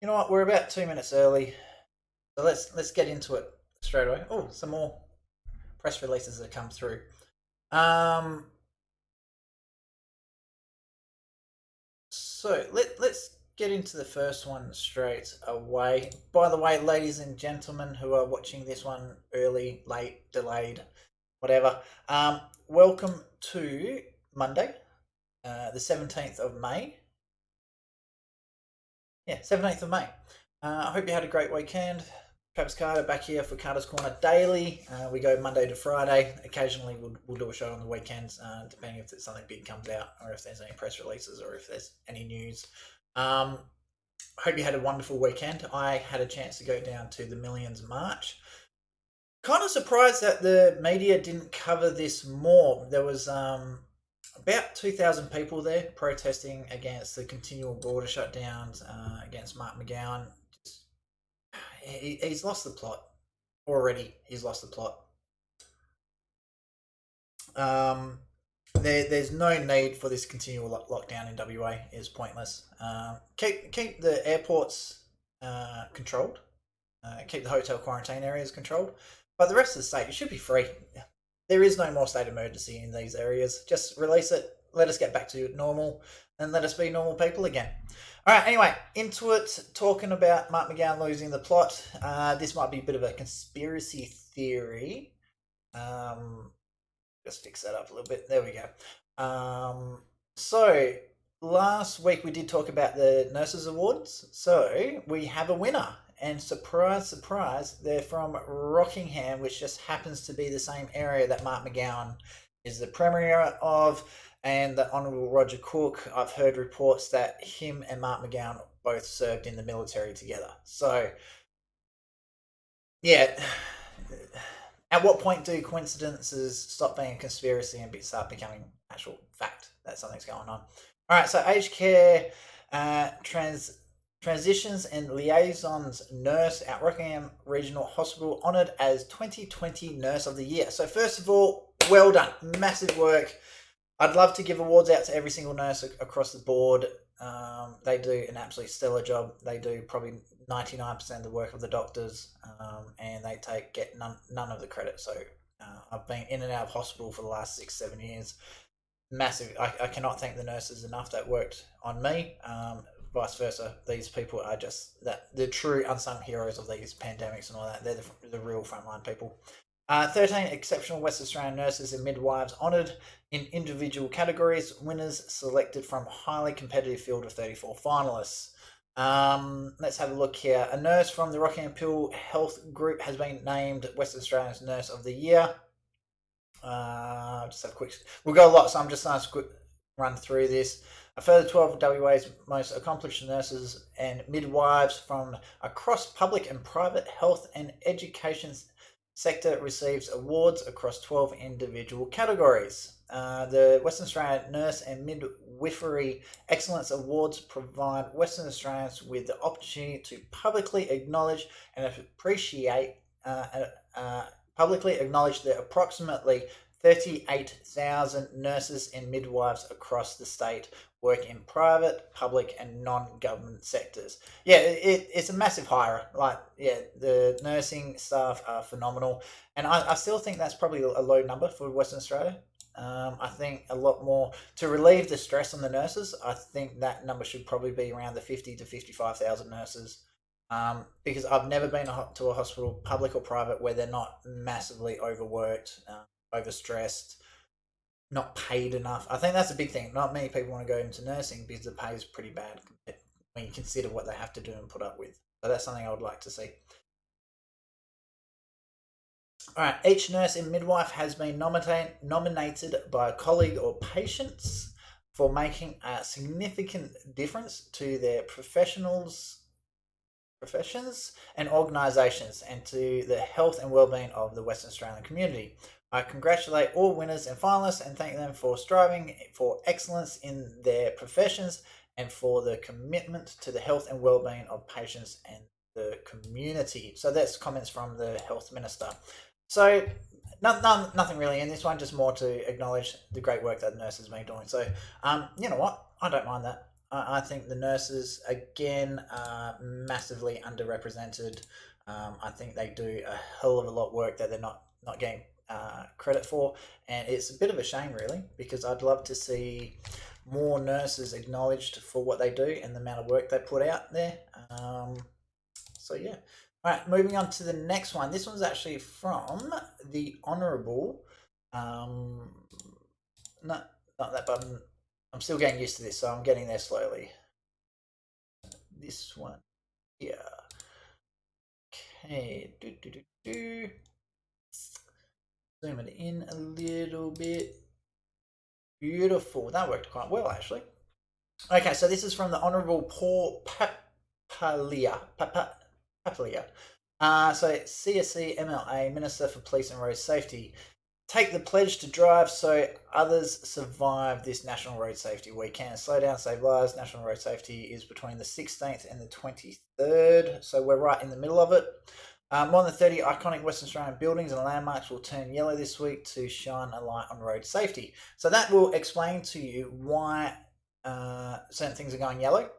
You know what? We're about 2 minutes early, so let's get into it straight away. Oh, some more press releases that come through. Um, so let's get into the first one straight away. By the way, ladies and gentlemen who are watching this one early, late, delayed, whatever, welcome to Monday, the 17th of May. Yeah, 17th of May. I hope you had a great weekend. Travis Carter back here for Carter's Corner daily. We go Monday to Friday. Occasionally we'll do a show on the weekends, depending if there's something big comes out or if there's any press releases or if there's any news. Hope you had a wonderful weekend. I had a chance to go down to the Millions March. Kind of surprised that the media didn't cover this more. There was about 2,000 people there protesting against the continual border shutdowns, against Mark McGowan. He's lost the plot already. He's lost the plot. There's no need for this continual lockdown in WA. It's pointless. Keep the airports controlled. Keep the hotel quarantine areas controlled. But the rest of the state, it should be free. There is no more state emergency in these areas. Just release it. Let us get back to normal and let us be normal people again. All right, anyway, into it, talking about Mark McGowan losing the plot. This might be a bit of a conspiracy theory. Just fix that up a little bit. There we go. So, last week we did talk about the Nurses Awards. So, we have a winner. And surprise, surprise, they're from Rockingham, which just happens to be the same area that Mark McGowan is the Premier of, and the Honourable Roger Cook. I've heard reports that him and Mark McGowan both served in the military together. So, yeah, at what point do coincidences stop being a conspiracy and start becoming actual fact that something's going on? All right, so aged care, Transitions and Liaisons Nurse at Rockingham Regional Hospital honoured as 2020 Nurse of the Year. So first of all, well done. Massive work. I'd love to give awards out to every single nurse across the board. They do an absolutely stellar job. They do probably 99% of the work of the doctors, and they get none of the credit. So I've been in and out of hospital for the last 6-7 years. Massive. I cannot thank the nurses enough that worked on me. Vice versa, these people are just the true unsung heroes of these pandemics and all that. They're the real frontline people. 13 exceptional West Australian nurses and midwives honoured in individual categories. Winners selected from a highly competitive field of 34 finalists. Let's have a look here. A nurse from the Rockingham Pill Health Group has been named West Australia's Nurse of the Year. Just have a quick. We've got a lot, so I'm just going to quick run through this. A further 12 of WA's most accomplished nurses and midwives from across public and private health and education sector receives awards across 12 individual categories. The Western Australian Nurse and Midwifery Excellence Awards provide Western Australians with the opportunity to publicly acknowledge and appreciate the approximately 38,000 nurses and midwives across the state work in private, public, and non-government sectors. Yeah, it's a massive hire. The nursing staff are phenomenal, and I still think that's probably a low number for Western Australia. I think a lot more to relieve the stress on the nurses. I think that number should probably be around the 50 to 55,000 nurses. Because I've never been to a hospital, public or private, where they're not massively overworked, overstressed, not paid enough. I think that's a big thing. Not many people want to go into nursing because the pay is pretty bad when you consider what they have to do and put up with. So that's something I would like to see. All right, each nurse and midwife has been nominated by a colleague or patients for making a significant difference to their professions and organisations and to the health and wellbeing of the Western Australian community. I congratulate all winners and finalists and thank them for striving for excellence in their professions and for the commitment to the health and wellbeing of patients and the community. So that's comments from the Health Minister. So nothing really in this one, just more to acknowledge the great work that the nurses have been doing. So, you know what? I don't mind that. I think the nurses, again, are massively underrepresented. I think they do a hell of a lot of work that they're not getting credit for, and it's a bit of a shame, really, because I'd love to see more nurses acknowledged for what they do and the amount of work they put out there. So yeah. All right, moving on to the next one. This one's actually from the Honourable. Not that button. I'm still getting used to this, so I'm getting there slowly. This one here. Okay. Zoom it in a little bit. Beautiful. That worked quite well, actually. Okay, so this is from the Honourable Paul Papalia. So CSC MLA, Minister for Police and Road Safety. Take the pledge to drive so others survive this National Road Safety Weekend. Slow down, save lives. National Road Safety is between the 16th and the 23rd, so we're right in the middle of it. More than 30 iconic Western Australian buildings and landmarks will turn yellow this week to shine a light on road safety. So that will explain to you why certain things are going yellow.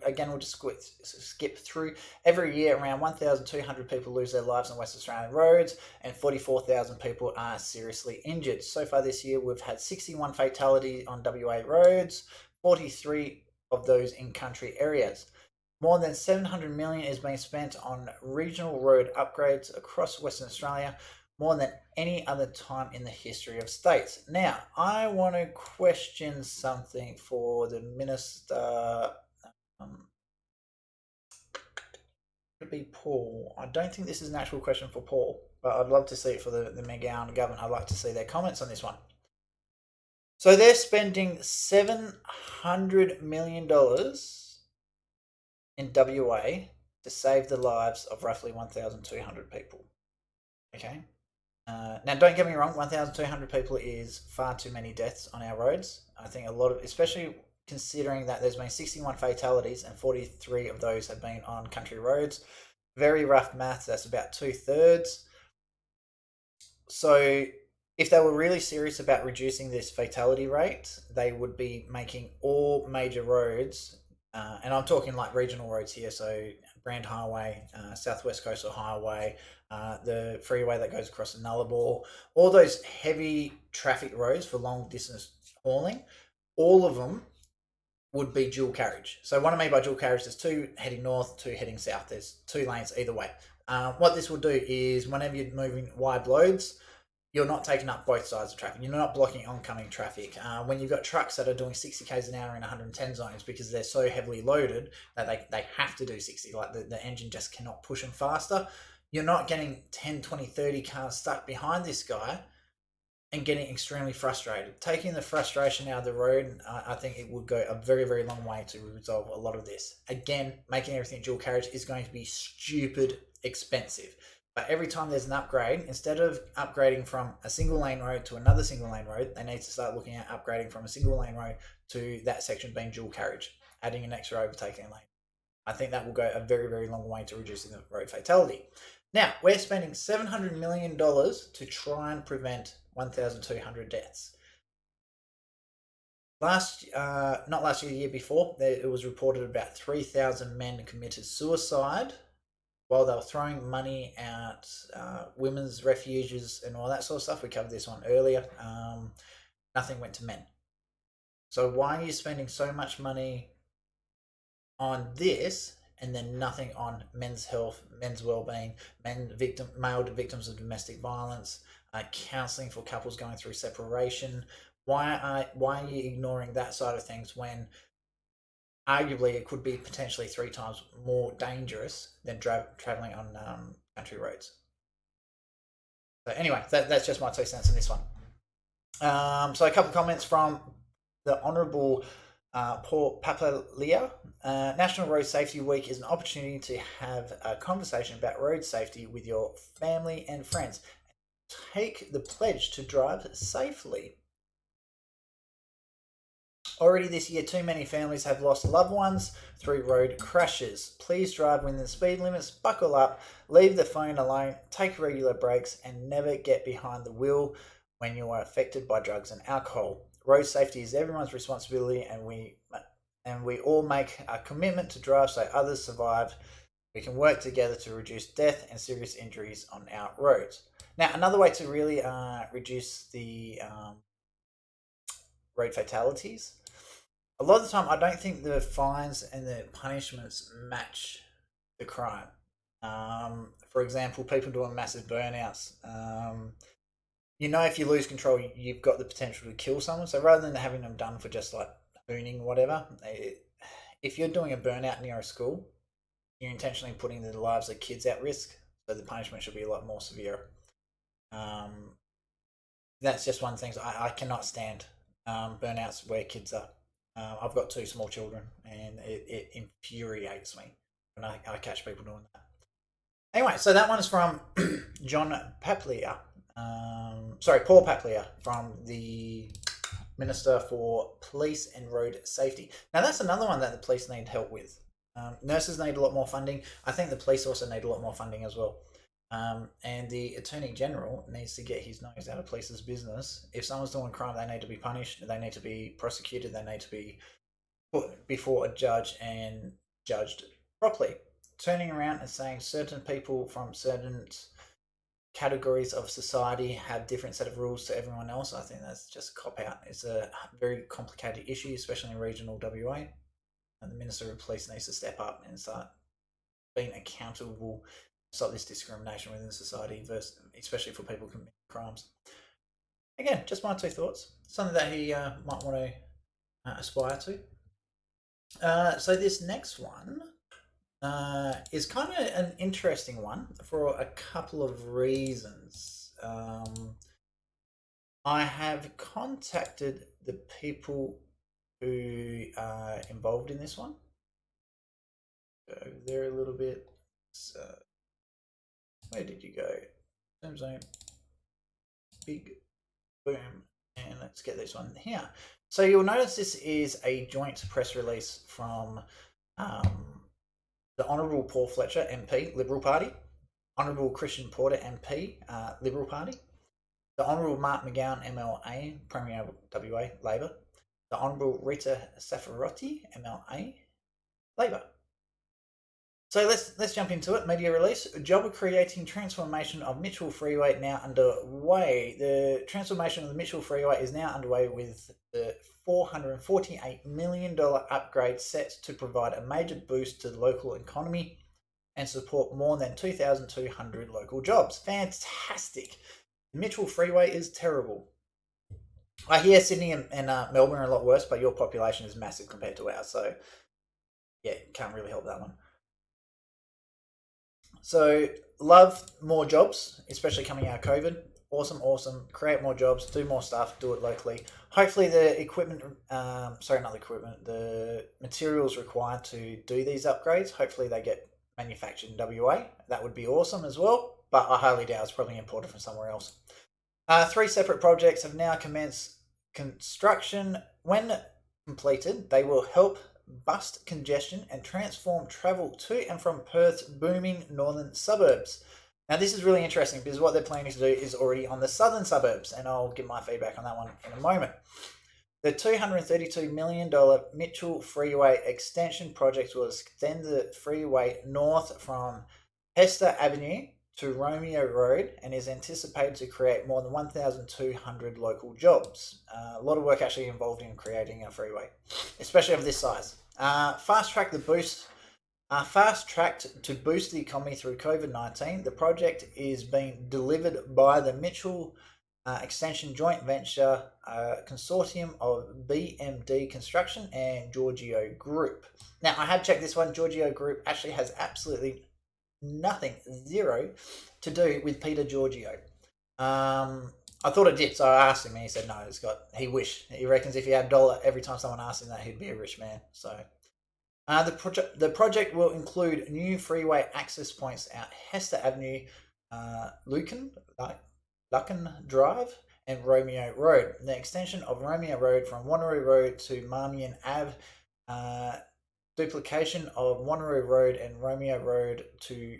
Again, we'll just skip through. Every year, around 1,200 people lose their lives on West Australian roads and 44,000 people are seriously injured. So far this year, we've had 61 fatalities on WA roads, 43 of those in country areas. More than 700 million is being spent on regional road upgrades across Western Australia, more than any other time in the history of states. Now, I want to question something for the Minister. Could be Paul. I don't think this is an actual question for Paul, but I'd love to see it for the McGowan government. I'd like to see their comments on this one. So they're spending $700 million in WA to save the lives of roughly 1,200 people. Okay. Now, don't get me wrong, 1,200 people is far too many deaths on our roads. I think a lot of, especially considering that there's been 61 fatalities and 43 of those have been on country roads. Very rough maths, that's about 2/3. So if they were really serious about reducing this fatality rate, they would be making all major roads, and I'm talking like regional roads here, so Brand Highway, Southwest Coastal Highway, the freeway that goes across the Nullarbor, all those heavy traffic roads for long distance hauling, all of them would be dual carriage. So what I mean by dual carriage, there's two heading north, two heading south. There's 2 lanes either way. What this will do is whenever you're moving wide loads, you're not taking up both sides of traffic. You're not blocking oncoming traffic. When you've got trucks that are doing 60 k's an hour in 110 zones because they're so heavily loaded that they have to do 60, like the engine just cannot push them faster, you're not getting 10, 20, 30 cars stuck behind this guy and getting extremely frustrated. Taking the frustration out of the road, I think it would go a very, very long way to resolve a lot of this. Again, making everything dual carriage is going to be stupid expensive. But every time there's an upgrade, instead of upgrading from a single lane road to another single lane road, they need to start looking at upgrading from a single lane road to that section being dual carriage, adding an extra overtaking lane. I think that will go a very, very long way to reducing the road fatality. Now, we're spending $700 million to try and prevent 1,200 deaths. Not last year, the year before, it was reported about 3,000 men committed suicide while they were throwing money at women's refuges and all that sort of stuff. We covered this one earlier. Nothing went to men. So why are you spending so much money on this and then nothing on men's health, men's well-being, male victims of domestic violence, counselling for couples going through separation? Why are you ignoring that side of things when arguably it could be potentially 3 times more dangerous than travelling on country roads? So anyway, that's just my 2 cents on this one. So a couple of comments from the Honourable Paul Papalia. National Road Safety Week is an opportunity to have a conversation about road safety with your family and friends. Take the pledge to drive safely. Already this year, too many families have lost loved ones through road crashes. Please drive within the speed limits, buckle up, leave the phone alone, take regular breaks, and never get behind the wheel when you are affected by drugs and alcohol. Road safety is everyone's responsibility, and we and we all make a commitment to drive so others survive, we can work together to reduce death and serious injuries on our roads. Now, another way to really reduce the road fatalities, a lot of the time, I don't think the fines and the punishments match the crime. For example, people doing massive burnouts. If you lose control, you've got the potential to kill someone. So rather than having them done for just like booning, whatever, if you're doing a burnout near a school, you're intentionally putting the lives of kids at risk. So the punishment should be a lot more severe. That's just one thing. I cannot stand burnouts where kids are. I've got 2 small children, and it infuriates me when I catch people doing that. Anyway, so that one is from John Paplier. Paul Paplier, from the Minister for Police and Road Safety. Now, that's another one that the police need help with. Nurses need a lot more funding. I think the police also need a lot more funding as well. And the Attorney General needs to get his nose out of police's business. If someone's doing crime, they need to be punished. They need to be prosecuted. They need to be put before a judge and judged properly. Turning around and saying certain people from certain categories of society have different set of rules to everyone else, I think that's just a cop out. It's a very complicated issue, especially in regional WA. And the Minister of Police needs to step up and start being accountable, stop this discrimination within society, especially for people committing crimes. Again, just my 2 thoughts. Something that he might want to aspire to. So this next one is kind of an interesting one for a couple of reasons. I have contacted the people who are involved in this one. Go over there a little bit. So, where did you go? Zoom zone. Big boom. And let's get this one here. So you'll notice this is a joint press release from the Honourable Paul Fletcher, MP, Liberal Party, Honourable Christian Porter, MP, Liberal Party, the Honourable Mark McGowan, MLA, Premier WA, Labor, the Honourable Rita Saffarotti, MLA, Labor. So let's jump into it. Media release: job creating transformation of Mitchell Freeway now underway. The transformation of the Mitchell Freeway is now underway with the $448 million upgrade set to provide a major boost to the local economy and support more than 2,200 local jobs. Fantastic. The Mitchell Freeway is terrible. I hear Sydney and Melbourne are a lot worse, but your population is massive compared to ours. So, yeah, can't really help that one. So, love more jobs, especially coming out of COVID. Awesome. Create more jobs, do more stuff, do it locally. Hopefully the equipment, the materials required to do these upgrades, hopefully they get manufactured in WA. That would be awesome as well, but I highly doubt it's probably imported from somewhere else. 3 separate projects have now commenced construction. When completed, they will help bust congestion and transform travel to and from Perth's booming northern suburbs. Now, this is really interesting because what they're planning to do is already on the southern suburbs, and I'll give my feedback on that one in a moment. The $232 million Mitchell Freeway extension project will extend the freeway north from Hester Avenue to Romeo Road and is anticipated to create more than 1,200 local jobs. A lot of work actually involved in creating a freeway, especially of this size. Fast-tracked to boost the economy through COVID-19, the project is being delivered by the Mitchell Extension Joint Venture Consortium of BMD Construction and Giorgio Group. Now, I have checked this one. Giorgio Group actually has absolutely nothing, zero, to do with Peter Giorgio. I thought it did, so I asked him, and he said no. He reckons if he had $1 every time someone asked him that, he'd be a rich man. So, the project will include new freeway access points at Hester Avenue, Lucan Drive, and Romeo Road. The extension of Romeo Road from Wanneroo Road to Marmion Ave, duplication of Wanneroo Road and Romeo Road to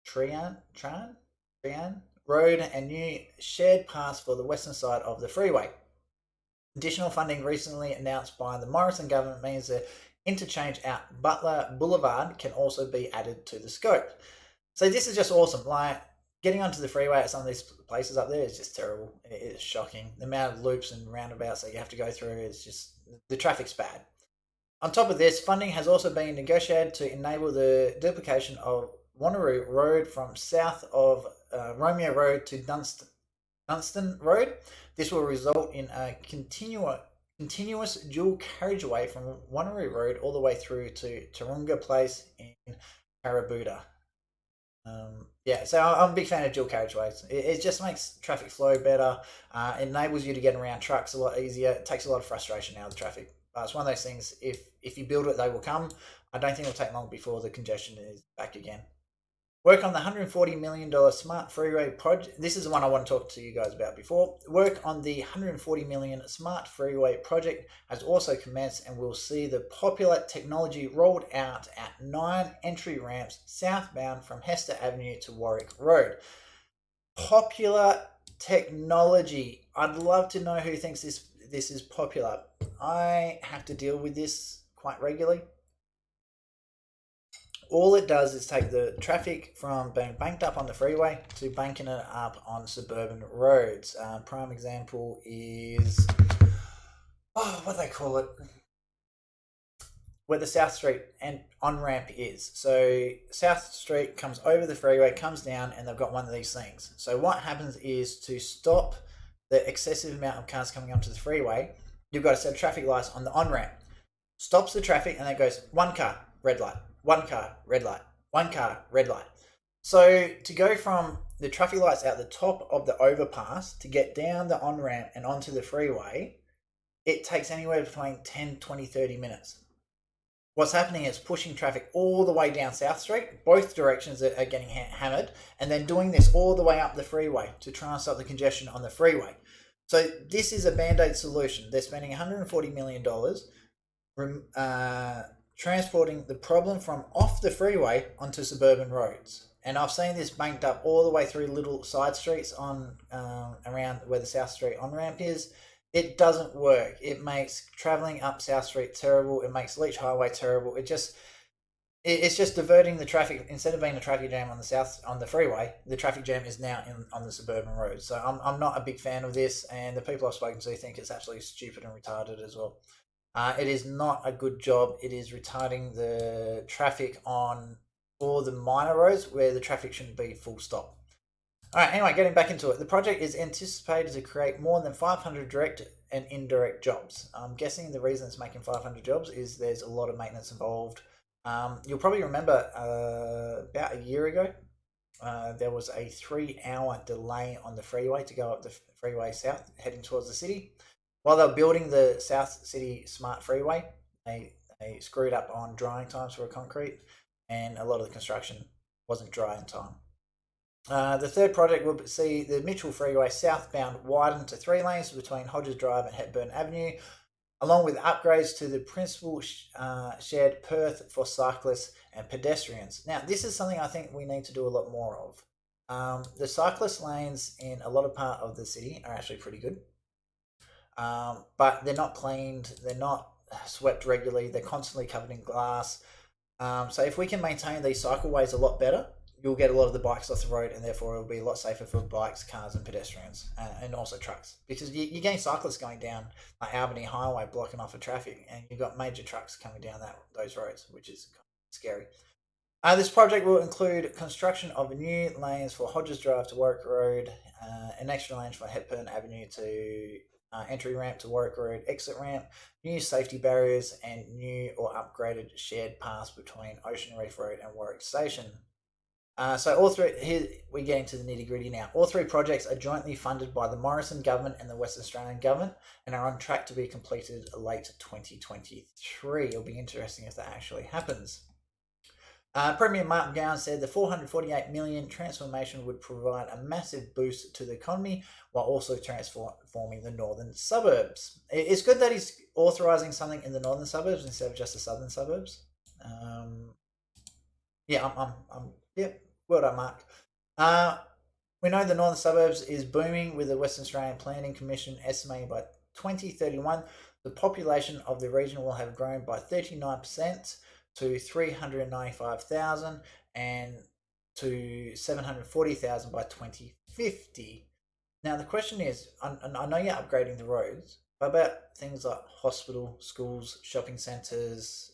Trian Road, and new shared paths for the western side of the freeway. Additional funding recently announced by the Morrison government means that interchange out Butler Boulevard can also be added to the scope. So this is just awesome. Like getting onto the freeway at some of these places up there is just terrible. It is shocking. The amount of loops and roundabouts that you have to go through is just, the traffic's bad. On top of this, funding has also been negotiated to enable the duplication of Wanneroo Road from south of Romeo Road to Dunstan Road. This will result in a continuous dual carriageway from Wanneroo Road all the way through to Turunga Place in Parabuda. Yeah, so I'm a big fan of dual carriageways. It just makes traffic flow better. It enables you to get around trucks a lot easier. It takes a lot of frustration out of the traffic. It's one of those things. If you build it, they will come. I don't think it'll take long before the congestion is back again. Work on the $140 million Smart Freeway project. This is the one I want to talk to you guys about before. Work on the $140 million Smart Freeway project has also commenced and will see the popular technology rolled out at 9 entry ramps southbound from Hester Avenue to Warwick Road. Popular technology. I'd love to know who thinks this is popular. I have to deal with this quite regularly. All it does is take the traffic from being banked up on the freeway to banking it up on suburban roads. Prime example is, what do they call it? Where the South Street and on-ramp is. So South Street comes over the freeway, comes down, and they've got one of these things. So what happens is, to stop the excessive amount of cars coming onto the freeway, you've got to set traffic lights on the on-ramp. Stops the traffic, and then goes, one car, red light. One car, red light. One car, red light. So to go from the traffic lights out the top of the overpass to get down the on-ramp and onto the freeway, it takes anywhere between 10, 20, 30 minutes. What's happening is pushing traffic all the way down South Street, both directions are getting hammered, and then doing this all the way up the freeway to try and stop the congestion on the freeway. So this is a band-aid solution. They're spending $140 million transporting the problem from off the freeway onto suburban roads. And I've seen this banked up all the way through little side streets on around where the South Street on-ramp is. It doesn't work. It makes travelling up South Street terrible. It makes Leach Highway terrible. It's just diverting the traffic. Instead of being a traffic jam on the freeway, the traffic jam is now on the suburban roads. So I'm not a big fan of this, and the people I've spoken to think it's absolutely stupid and retarded as well. It is not a good job. It is retarding the traffic on all the minor roads where the traffic shouldn't be full stop. All right, anyway, getting back into it. The project is anticipated to create more than 500 direct and indirect jobs. I'm guessing the reason it's making 500 jobs is there's a lot of maintenance involved. You'll probably remember about a year ago, there was a 3-hour delay on the freeway to go up the freeway south, heading towards the city. While they were building the South City Smart Freeway, they screwed up on drying times for concrete, and a lot of the construction wasn't dry in time. The third project will see the Mitchell Freeway southbound widen to 3 lanes between Hodges Drive and Hepburn Avenue, along with upgrades to the principal shared Perth for cyclists and pedestrians. Now, this is something I think we need to do a lot more of. The cyclist lanes in a lot of part of the city are actually pretty good. But they're not cleaned, they're not swept regularly, they're constantly covered in glass. So if we can maintain these cycleways a lot better, you'll get a lot of the bikes off the road, and therefore it'll be a lot safer for bikes, cars and pedestrians, and also trucks. Because you're getting cyclists going down like Albany Highway, blocking off the traffic, and you've got major trucks coming down those roads, which is kind of scary. This project will include construction of new lanes for Hodges Drive to Warwick Road, an extra lane for Hepburn Avenue to entry ramp to Warwick Road, exit ramp, new safety barriers, and new or upgraded shared paths between Ocean Reef Road and Warwick Station. So all three, here we get into the nitty gritty now. All 3 projects are jointly funded by the Morrison government and the Western Australian government, and are on track to be completed late 2023. It'll be interesting if that actually happens. Premier Mark Gowan said the $448 million transformation would provide a massive boost to the economy while also transforming the northern suburbs. It's good that he's authorising something in the northern suburbs instead of just the southern suburbs. Well done, Mark. We know the northern suburbs is booming, with the Western Australian Planning Commission estimating by 2031, the population of the region will have grown by 39% to 395,000 and to 740,000 by 2050. Now, the question is, I know you're upgrading the roads, but about things like hospital, schools, shopping centres,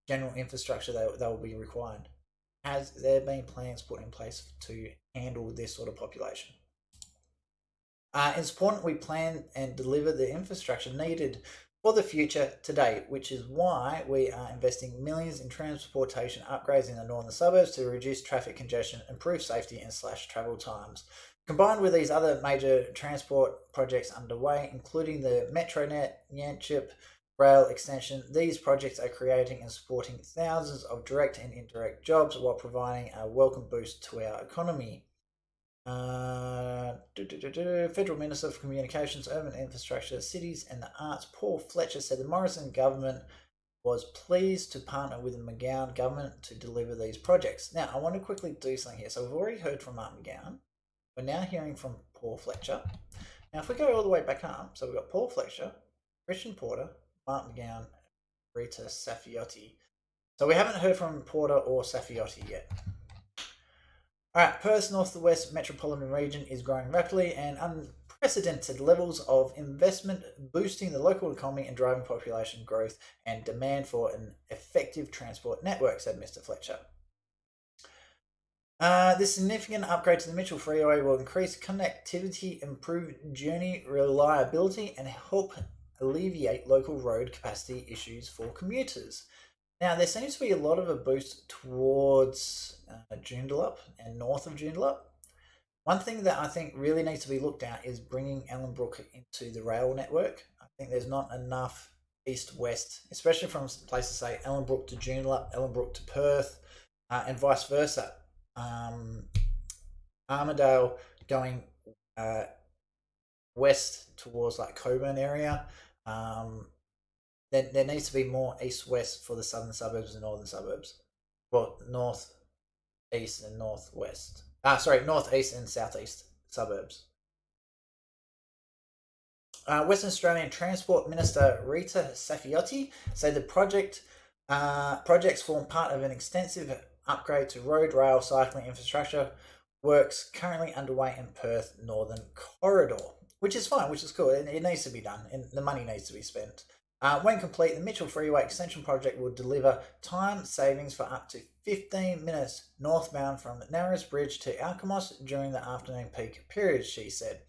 general infrastructure that will be required. Has there been plans put in place to handle this sort of population? It's important we plan and deliver the infrastructure needed for the future today, which is why we are investing millions in transportation upgrades in the northern suburbs to reduce traffic congestion, improve safety, and slash travel times. Combined with these other major transport projects underway, including the Metronet, Yanchep rail extension, these projects are creating and supporting thousands of direct and indirect jobs while providing a welcome boost to our economy. Federal Minister for Communications, Urban Infrastructure, Cities and the Arts, Paul Fletcher, said the Morrison government was pleased to partner with the McGowan government to deliver these projects. Now, I want to quickly do something here. So we've already heard from Mark McGowan. We're now hearing from Paul Fletcher. Now, if we go all the way back up, so we've got Paul Fletcher, Christian Porter, Mark McGowan, Rita Safiotti. So we haven't heard from Porter or Safiotti yet. All right, Perth's north to west metropolitan region is growing rapidly and unprecedented levels of investment, boosting the local economy and driving population growth and demand for an effective transport network, said Mr. Fletcher. This significant upgrade to the Mitchell Freeway will increase connectivity, improve journey reliability, and help alleviate local road capacity issues for commuters. Now, there seems to be a lot of a boost towards Joondalup and north of Joondalup. One thing that I think really needs to be looked at is bringing Ellenbrook into the rail network. I think there's not enough east-west, especially from places say Ellenbrook to Joondalup, Ellenbrook to Perth, and vice versa. Armidale going west towards like Coburn area. There needs to be more east-west for the southern suburbs and northern suburbs. Well, north, east, and northwest. Northeast and southeast suburbs. Western Australian Transport Minister Rita Safiotti said the projects form part of an extensive upgrade to road, rail, cycling infrastructure works currently underway in Perth Northern Corridor, which is fine, which is cool. It needs to be done, and the money needs to be spent. When complete, the Mitchell Freeway Extension Project will deliver time savings for up to 15 minutes northbound from Narrows Bridge to Alkimos during the afternoon peak period, she said.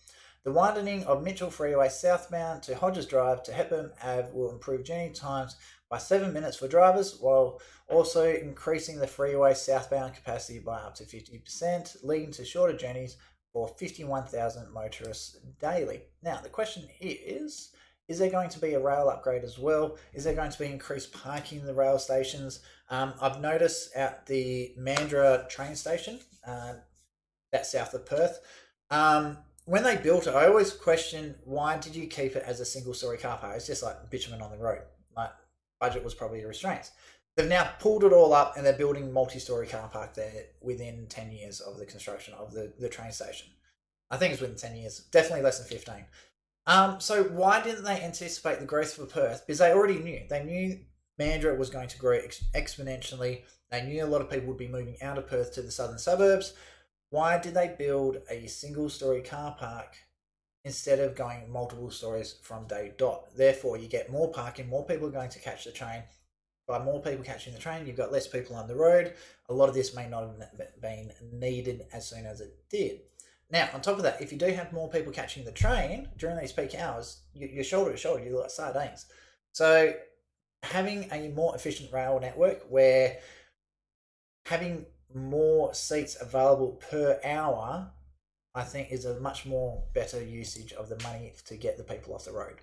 The widening of Mitchell Freeway southbound to Hodges Drive to Hepburn Ave will improve journey times by 7 minutes for drivers, while also increasing the freeway southbound capacity by up to 50%, leading to shorter journeys for 51,000 motorists daily. Now, the question is there going to be a rail upgrade as well? Is there going to be increased parking in the rail stations? I've noticed at the Mandurah train station, that's south of Perth, when they built it, I always question, why did you keep it as a single-story car park? It's just like bitumen on the road. Like, budget was probably a restraint. They've now pulled it all up and they're building multi-story car park there within 10 years of the construction of the train station. I think it's within 10 years, definitely less than 15. So why didn't they anticipate the growth for Perth? Because they already knew. They knew Mandurah was going to grow exponentially. They knew a lot of people would be moving out of Perth to the southern suburbs. Why did they build a single-story car park instead of going multiple stories from day dot? Therefore, you get more parking, more people are going to catch the train. By more people catching the train, you've got less people on the road. A lot of this may not have been needed as soon as it did. Now, on top of that, if you do have more people catching the train during these peak hours, you're shoulder to shoulder, you're like sardines. So having a more efficient rail network where having more seats available per hour, I think is a much more better usage of the money to get the people off the road.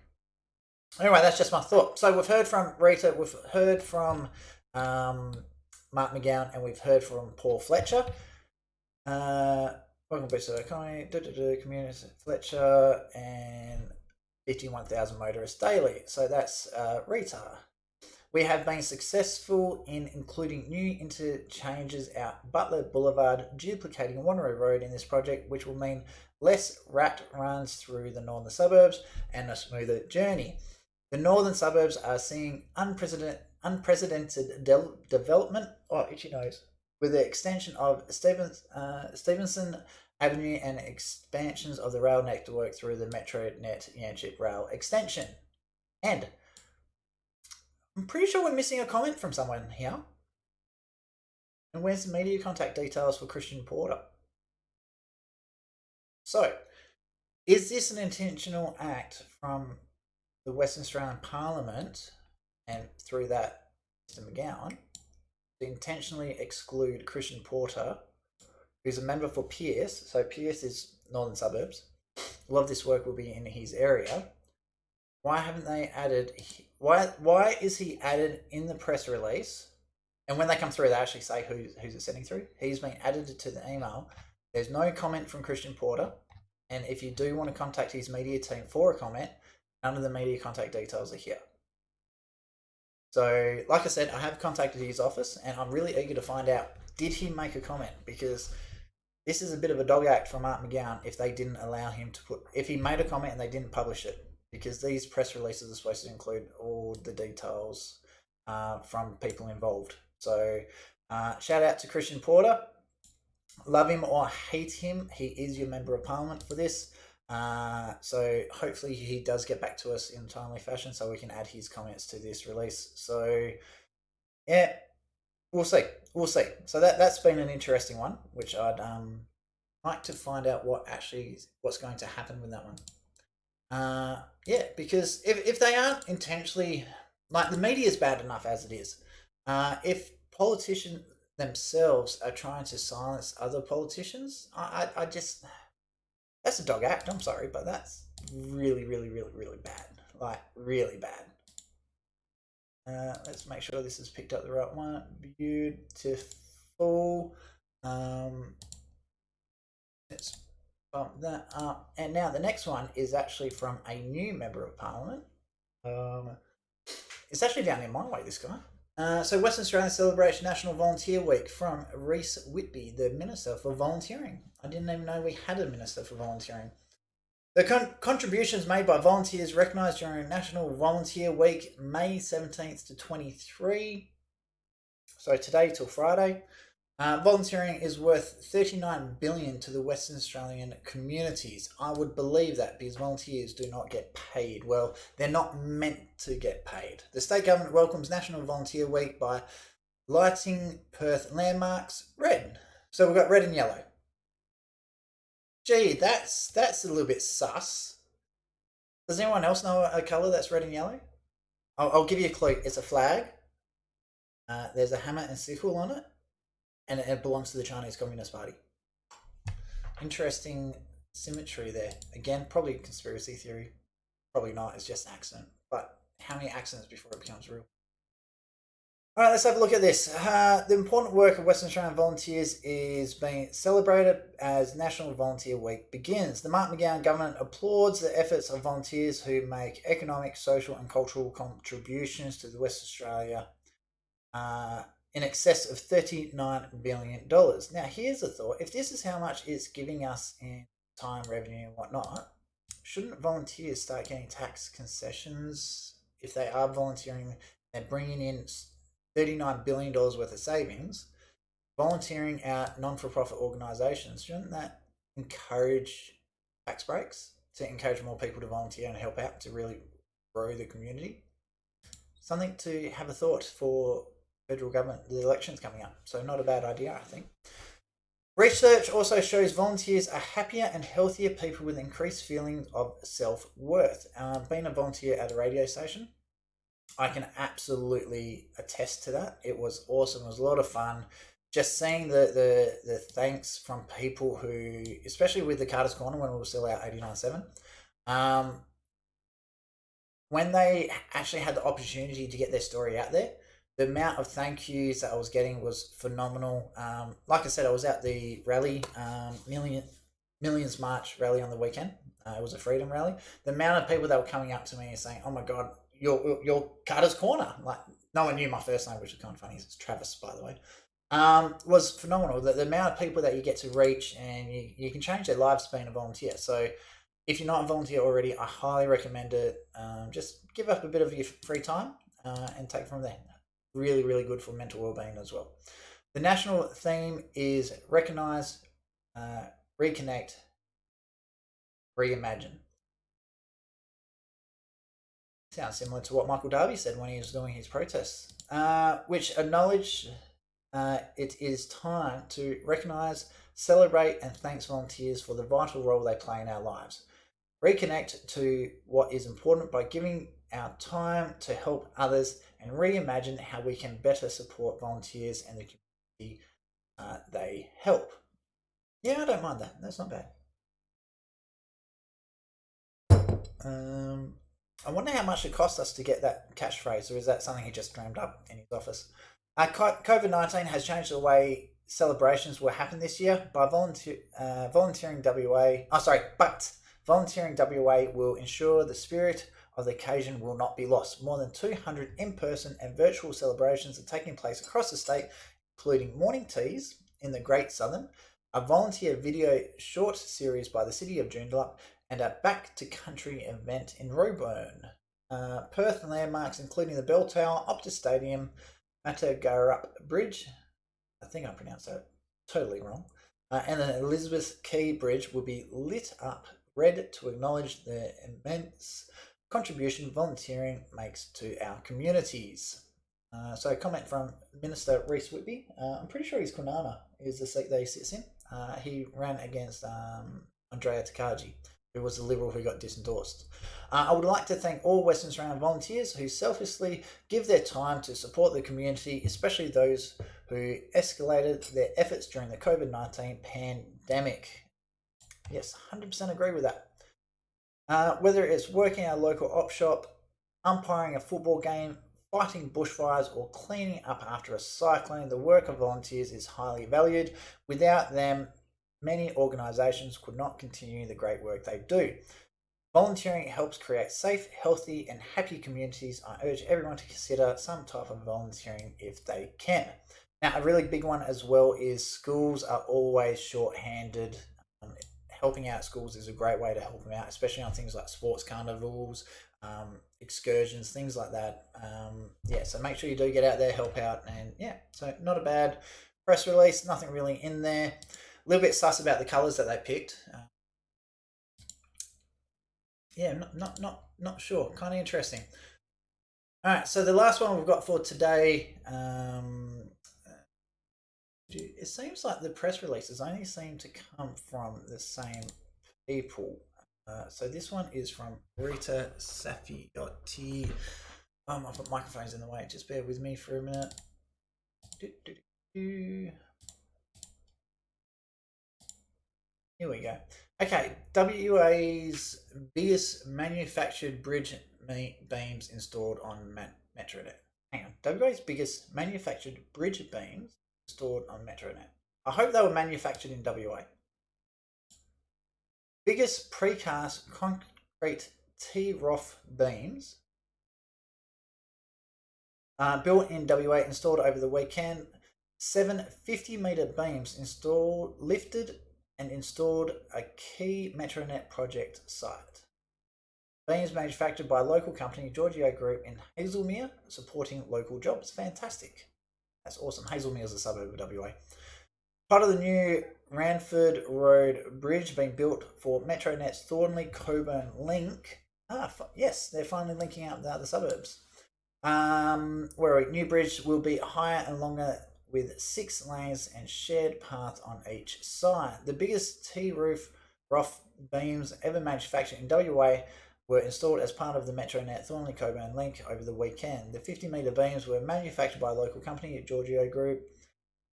Anyway, that's just my thought. So we've heard from Rita, we've heard from Mark McGowan, and we've heard from Paul Fletcher. Welcome back to the economy, community Fletcher, and 51,000 motorists daily. So that's Rita. We have been successful in including new interchanges out Butler Boulevard, duplicating Wanneroo Road in this project, which will mean less rat runs through the northern suburbs and a smoother journey. The northern suburbs are seeing unprecedented development. Oh, itchy nose. With the extension of Stevenson Avenue and expansions of the rail network through the MetroNet Yanchep Rail extension. And I'm pretty sure we're missing a comment from someone here. And where's the media contact details for Christian Porter? So, is this an intentional act from the Western Australian Parliament and through that Mr. McGowan to intentionally exclude Christian Porter, who's a member for Pearce? So Pearce is northern suburbs. A lot of this work will be in his area. Why haven't they added? Why is he added in the press release? And when they come through, they actually say who's it sending through. He's been added to the email. There's no comment from Christian Porter. And if you do want to contact his media team for a comment, none of the media contact details are here. So, like I said, I have contacted his office, and I'm really eager to find out, did he make a comment? Because this is a bit of a dog act from Mark McGowan if they didn't allow him to if he made a comment and they didn't publish it. Because these press releases are supposed to include all the details from people involved. So, shout out to Christian Porter. Love him or hate him, he is your member of parliament for this. So hopefully he does get back to us in a timely fashion so we can add his comments to this release. So, yeah, we'll see. So that's been an interesting one, which I'd like to find out what's going to happen with that one. Yeah, because if they aren't intentionally, like, the media is bad enough as it is. If politicians themselves are trying to silence other politicians, I just, that's a dog act. I'm sorry, but that's really, really, really, really bad. Like, really bad. Let's make sure this has picked up the right one. Beautiful. Let's bump that up. And now the next one is actually from a new member of parliament. It's actually down in my way, this guy. So Western Australia celebrates National Volunteer Week from Reece Whitby, the Minister for Volunteering. I didn't even know we had a Minister for Volunteering. The contributions made by volunteers recognised during National Volunteer Week, May 17th to 23. So today till Friday. Volunteering is worth $39 billion to the Western Australian communities. I would believe that because volunteers do not get paid. Well, they're not meant to get paid. The state government welcomes National Volunteer Week by lighting Perth landmarks red. So we've got red and yellow. Gee, that's a little bit sus. Does anyone else know a colour that's red and yellow? I'll give you a clue. It's a flag. There's a hammer and sickle on it. And it belongs to the Chinese Communist Party. Interesting symmetry there. Again, probably a conspiracy theory. Probably not, it's just an accident. But how many accidents before it becomes real? Alright, let's have a look at this. The important work of Western Australian volunteers is being celebrated as National Volunteer Week begins. The Mark McGowan government applauds the efforts of volunteers who make economic, social and cultural contributions to the West Australia in excess of $39 billion. Now, here's a thought. If this is how much it's giving us in time, revenue, and whatnot, shouldn't volunteers start getting tax concessions if they are volunteering and bringing in $39 billion worth of savings? Volunteering at non-for-profit organisations, shouldn't that encourage tax breaks to encourage more people to volunteer and help out to really grow the community? Something to have a thought for federal government. The election's coming up, so not a bad idea, I think. Research also shows volunteers are happier and healthier people with increased feelings of self-worth. Being a volunteer at a radio station, I can absolutely attest to that. It was awesome. It was a lot of fun. Just seeing the thanks from people who, especially with the Carter's Corner when we were still out 89.7, when they actually had the opportunity to get their story out there, the amount of thank yous that I was getting was phenomenal. Like I said, I was at the rally, Millions March rally on the weekend. It was a freedom rally. The amount of people that were coming up to me and saying, "Oh my God, you're Carter's Corner." Like, no one knew my first name, which is kind of funny. It's Travis, by the way. Was phenomenal. The amount of people that you get to reach, and you can change their lives being a volunteer. So if you're not a volunteer already, I highly recommend it. Just give up a bit of your free time and take from there. Really, really good for mental well-being as well. The national theme is Recognise, Reconnect, Reimagine. Sounds similar to what Michael Darby said when he was doing his protests, which acknowledge it is time to recognise, celebrate, and thank volunteers for the vital role they play in our lives. Reconnect to what is important by giving our time to help others, and reimagine how we can better support volunteers and the community they help. Yeah, I don't mind that. That's not bad. I wonder how much it cost us to get that catchphrase, or is that something he just dreamed up in his office? COVID-19 has changed the way celebrations will happen this year by volunteering WA. But volunteering WA will ensure the spirit of the occasion will not be lost. More than 200 in-person and virtual celebrations are taking place across the state, including morning teas in the Great Southern, a volunteer video short series by the City of Joondalup, and a Back to Country event in Roebourne. Perth landmarks including the Bell Tower, Optus Stadium, Matagarup Bridge, I think I pronounced that totally wrong, and the Elizabeth Quay Bridge will be lit up red to acknowledge the immense contribution volunteering makes to our communities. So a comment from Minister Reece Whitby. I'm pretty sure he's Kwinana is the seat that he sits in. He ran against Andrea Takaji, who was the Liberal who got disendorsed. I would like to thank all Western Australian volunteers who selflessly give their time to support the community, especially those who escalated their efforts during the COVID-19 pandemic. Yes, 100% agree with that. Whether it's working at a local op shop, umpiring a football game, fighting bushfires, or cleaning up after a cyclone, the work of volunteers is highly valued. Without them, many organisations could not continue the great work they do. Volunteering helps create safe, healthy, and happy communities. I urge everyone to consider some type of volunteering if they can. Now, a really big one as well is schools are always short-handed. Helping out schools is a great way to help them out, especially on things like sports carnivals, excursions, things like that. So make sure you do get out there, help out, and so not a bad press release, nothing really in there. A little bit sus about the colours that they picked. Not sure. Kind of interesting. All right, so the last one we've got for today. It seems like the press releases only seem to come from the same people. So this one is from Rita Safiotti. My microphone's in the way. Just bear with me for a minute. Here we go. Okay, WA's biggest manufactured bridge beams installed on Metronet. Hang on, WA's biggest manufactured bridge beams installed on Metronet. I hope they were manufactured in WA. Biggest precast concrete T-ROF beams built in WA installed over the weekend. 7 50-metre beams lifted and installed a key Metronet project site. Beams manufactured by local company Giorgio Group in Hazelmere, supporting local jobs. Fantastic. That's awesome. Hazelmere is a suburb of WA. Part of the new Ranford Road Bridge being built for Metronet's Thornley-Coburn link. Yes, they're finally linking up the suburbs. Where a new bridge will be higher and longer with 6 lanes and shared paths on each side. The biggest T-ROF beams ever manufactured in WA were installed as part of the Metronet Thornley-Coburn link over the weekend. The 50-metre beams were manufactured by a local company at Giorgio Group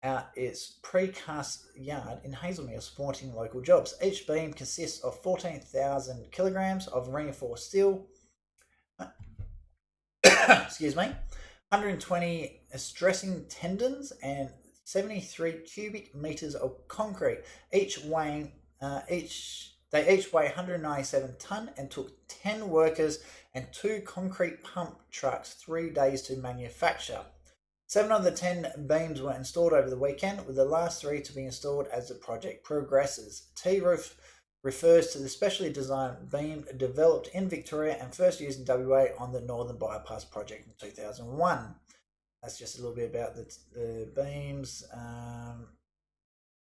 at its precast yard in Hazelmere, supporting local jobs. Each beam consists of 14,000 kilograms of reinforced steel, 120 stressing tendons, and 73 cubic meters of concrete, each weighing They each weigh 197 tonne and took 10 workers and 2 concrete pump trucks 3 days to manufacture. 7 of the 10 beams were installed over the weekend, with the last 3 to be installed as the project progresses. T-roof refers to the specially designed beam developed in Victoria and first used in WA on the Northern Bypass project in 2001. That's just a little bit about the beams.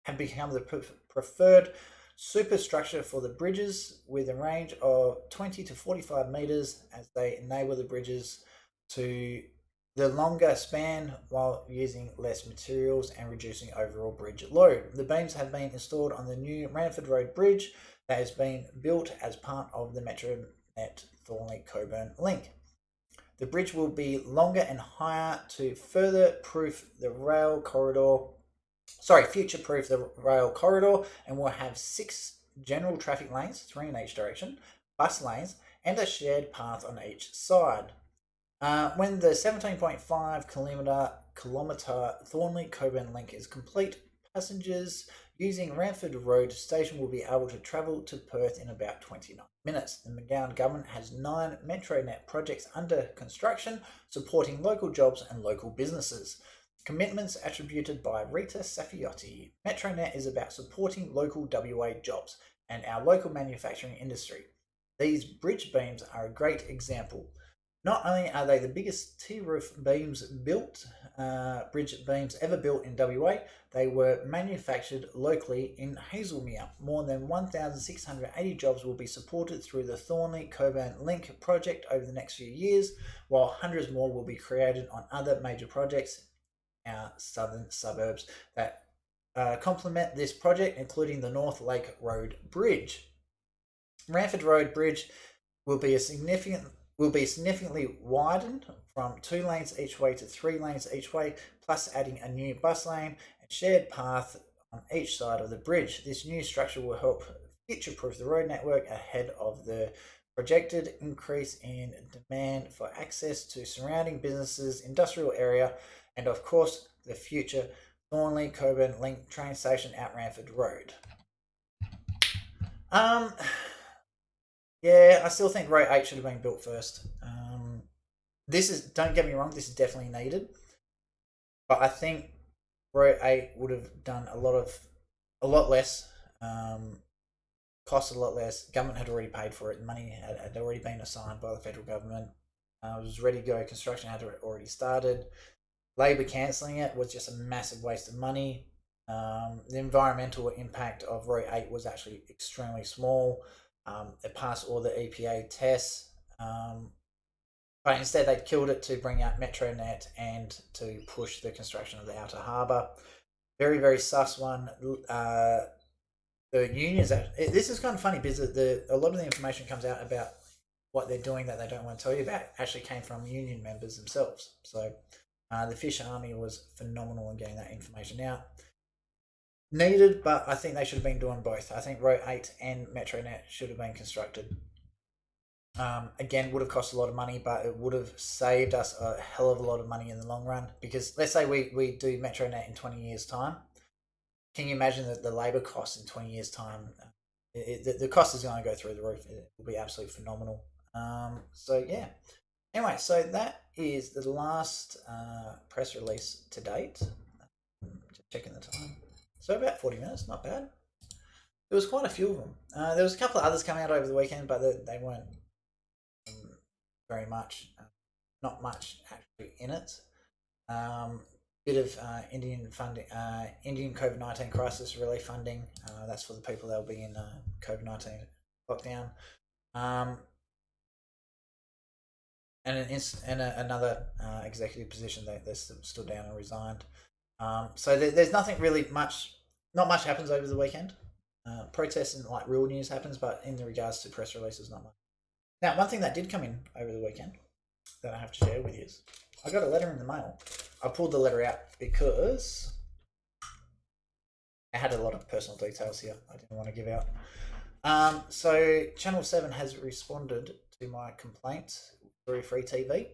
Have become the preferred superstructure for the bridges, with a range of 20 to 45 metres, as they enable the bridges to the longer span while using less materials and reducing overall bridge load. The beams have been installed on the new Ranford Road Bridge that has been built as part of the Metronet Thornley-Coburn link. The bridge will be longer and higher to future-proof the rail corridor, and will have 6 general traffic lanes, 3 in each direction, bus lanes, and a shared path on each side. When the 17.5 kilometre Thornley-Coburn link is complete, passengers using Ranford Road Station will be able to travel to Perth in about 29 minutes. The McGowan government has 9 Metronet projects under construction, supporting local jobs and local businesses. Commitments attributed by Rita Safiotti. Metronet is about supporting local WA jobs and our local manufacturing industry. These bridge beams are a great example. Not only are they the biggest T-roof beams bridge beams ever built in WA, they were manufactured locally in Hazelmere. More than 1,680 jobs will be supported through the Thornley-Coburn Link project over the next few years, while hundreds more will be created on other major projects in our southern suburbs that complement this project, including the North Lake Road Bridge. Ranford Road Bridge will be significantly widened from 2 lanes each way to 3 lanes each way, plus adding a new bus lane and shared path on each side of the bridge. This new structure will help future-proof the road network ahead of the projected increase in demand for access to surrounding businesses, industrial area, and of course the future Thornley-Coburn Link train station at Ranford Road. Yeah, I still think Road 8 should have been built first. Don't get me wrong, this is definitely needed. But I think Road 8 would have done a lot less, cost a lot less. Government had already paid for it. Money had already been assigned by the federal government. It was ready to go. Construction had already started. Labor cancelling it was just a massive waste of money. The environmental impact of Road 8 was actually extremely small. It passed all the EPA tests, but instead they killed it to bring out Metronet and to push the construction of the outer harbour. Very, very sus one. The unions, this is kind of funny because a lot of the information comes out about what they're doing that they don't want to tell you about actually came from union members themselves. So the Fish Army was phenomenal in getting that information out. Needed, but I think they should have been doing both. I think Road 8 and Metronet should have been constructed. Again, would have cost a lot of money, but it would have saved us a hell of a lot of money in the long run. Because let's say we do Metronet in 20 years' time. Can you imagine the labour costs in 20 years' time? The cost is going to go through the roof. It will be absolutely phenomenal. So, yeah. Anyway, so that is the last press release to date. Just checking the time. So about 40 minutes, not bad. There was quite a few of them. There was a couple of others coming out over the weekend, but they weren't very much. Not much actually in it. Bit of Indian funding, Indian COVID-19 crisis relief funding. That's for the people that will be in COVID-19 lockdown. And another executive position that stood down and resigned. So there's nothing really much. Not much happens over the weekend. Protests and like real news happens, but in regards to press releases, not much. Now, one thing that did come in over the weekend that I have to share with you is I got a letter in the mail. I pulled the letter out because I had a lot of personal details here I didn't want to give out. So Channel 7 has responded to my complaint through Free TV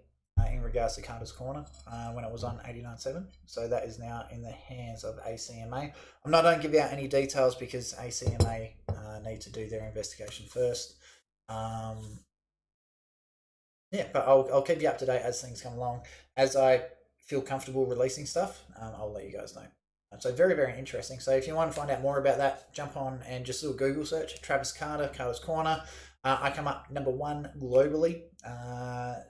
in regards to Carter's Corner when it was on 89.7. So that is now in the hands of ACMA. I'm not going to give out any details because ACMA need to do their investigation first. Yeah, but I'll keep you up to date as things come along. As I feel comfortable releasing stuff, I'll let you guys know. So very, very interesting. So if you want to find out more about that, jump on and just do a Google search, Travis Carter, Carter's Corner. I come up #1 globally.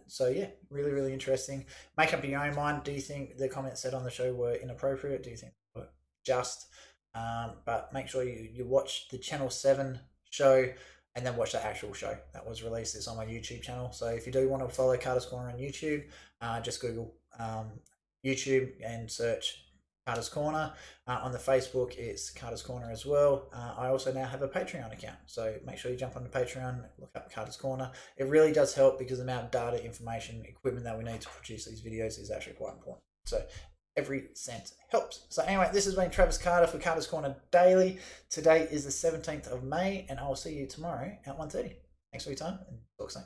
So yeah, really, really interesting. Make up your own mind. Do you think the comments said on the show were inappropriate? Do you think they were just? But make sure you watch the Channel 7 show and then watch the actual show that was released. It's on my YouTube channel. So if you do want to follow Carter's Corner on YouTube, just Google YouTube and search Carter's Corner. On the Facebook, it's Carter's Corner as well. I also now have a Patreon account. So make sure you jump on the Patreon, look up Carter's Corner. It really does help because the amount of data, information, equipment that we need to produce these videos is actually quite important. So every cent helps. So anyway, this has been Travis Carter for Carter's Corner Daily. Today is the 17th of May, and I'll see you tomorrow at 1:30. Thanks for your time, and talk soon.